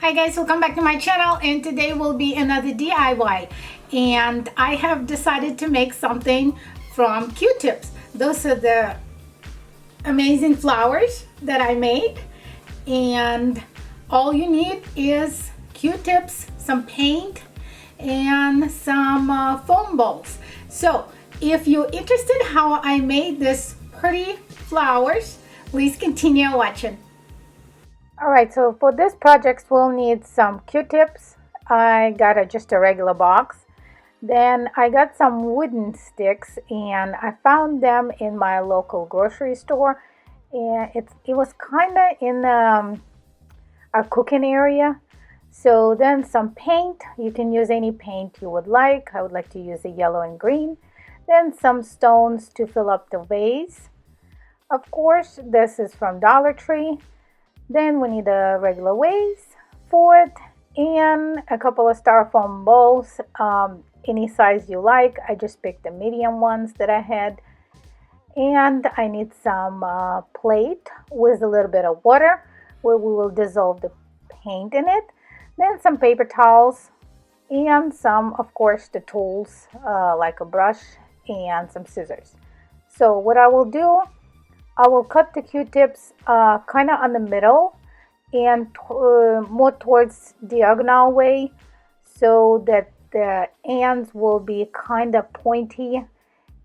Hi guys, welcome back to my channel, and today will be another DIY, and I have decided to make something from Q-tips. Those are the amazing flowers that I made, and all you need is Q-tips, some paint, and some foam balls. So if you're interested how I made this pretty flowers, please continue watching. Alright, so for this project we'll need some Q-tips. I got just a regular box. Then I got some wooden sticks, and I found them in my local grocery store. And it was kind of in a cooking area. So then some paint. You can use any paint you would like. I would like to use the yellow and green. Then some stones to fill up the vase. Of course, this is from Dollar Tree. Then we need a regular vase for it and a couple of styrofoam bowls, any size you like. I just picked the medium ones that I had. And I need some plate with a little bit of water where we will dissolve the paint in it. Then some paper towels and some, of course, the tools like a brush and some scissors. So what I will do, I will cut the Q-tips kind of on the middle and more towards diagonal way so that the ends will be kind of pointy.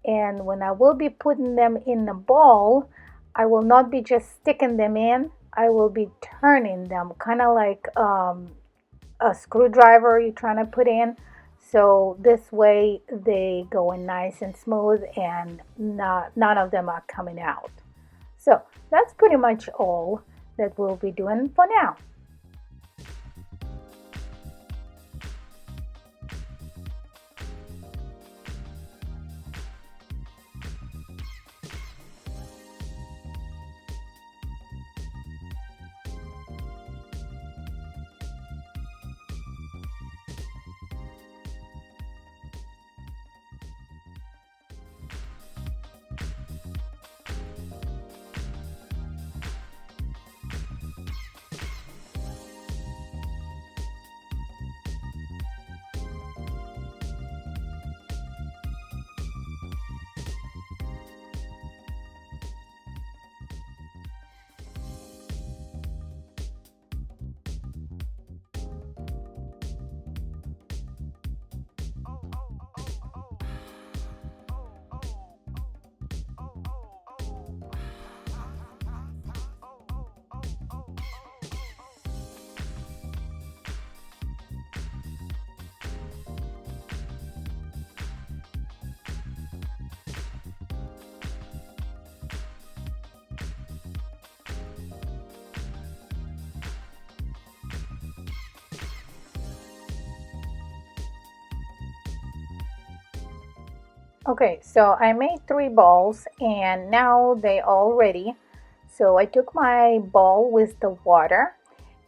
And when I will be putting them in the ball, I will not be just sticking them in. I will be turning them kind of like a screwdriver you're trying to put in. So this way they go in nice and smooth and none of them are coming out. So that's pretty much all that we'll be doing for now. Okay, so I made 3 balls and now they all ready. So I took my ball with the water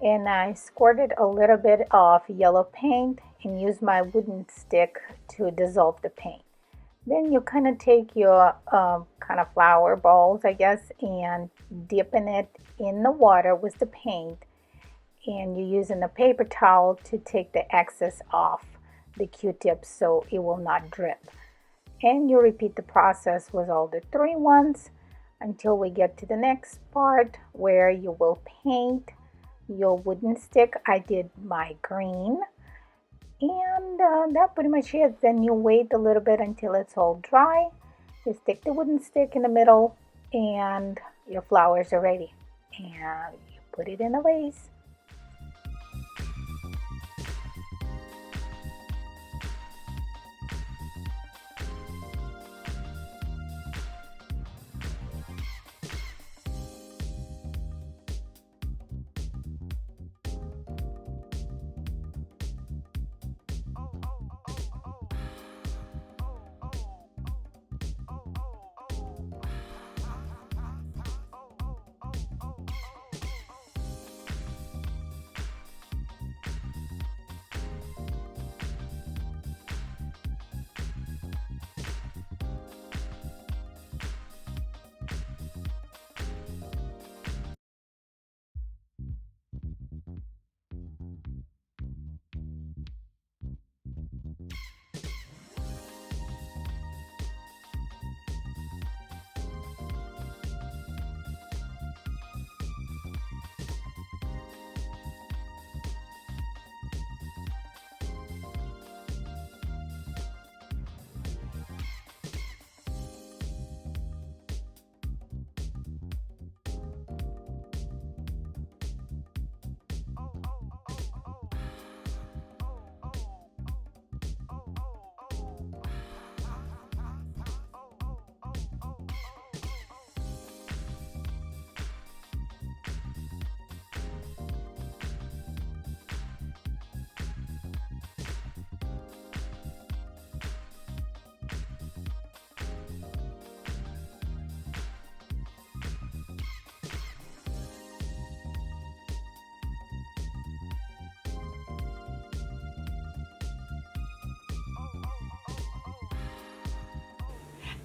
and I squirted a little bit of yellow paint and used my wooden stick to dissolve the paint. Then you kind of take your kind of flower balls, I guess, and dipping it in the water with the paint, and you're using a paper towel to take the excess off the Q-tips so it will not drip. And you repeat the process with all the 3 ones until we get to the next part where you will paint your wooden stick. I did my green, and that's pretty much it. Then you wait a little bit until it's all dry. You stick the wooden stick in the middle and your flowers are ready, and you put it in a vase.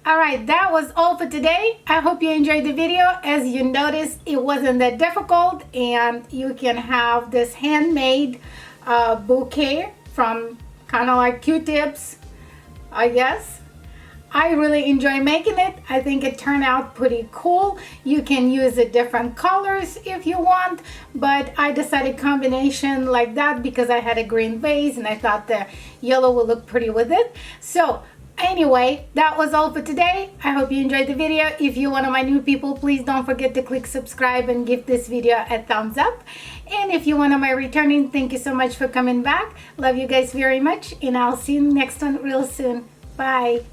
All right, that was all for today. I hope you enjoyed the video. As you noticed, it wasn't that difficult, and you can have this handmade bouquet from kind of like Q-tips, I guess. I really enjoy making it. I think it turned out pretty cool. You can use the different colors if you want, but I decided combination like that because I had a green base and I thought the yellow would look pretty with it. So anyway, that was all for today. I hope you enjoyed the video. If you're one of my new people, please don't forget to click subscribe and give this video a thumbs up. And if you're one of my returning, thank you so much for coming back. Love you guys very much, and I'll see you next one real soon. Bye.